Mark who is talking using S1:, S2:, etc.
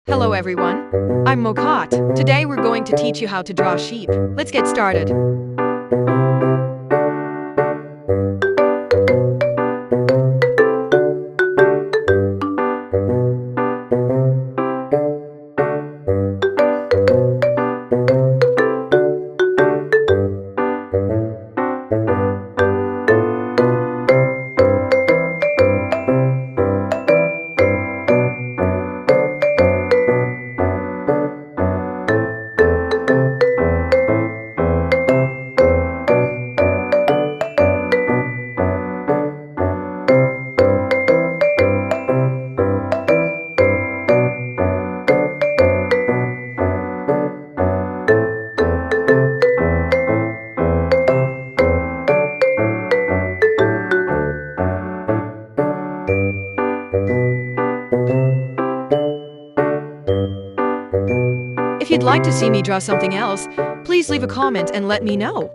S1: Hello everyone, I'm Mokat. Today we're going to teach you how to draw sheep. Let's get started. If you'd like to see me draw something else, please leave a comment and let me know.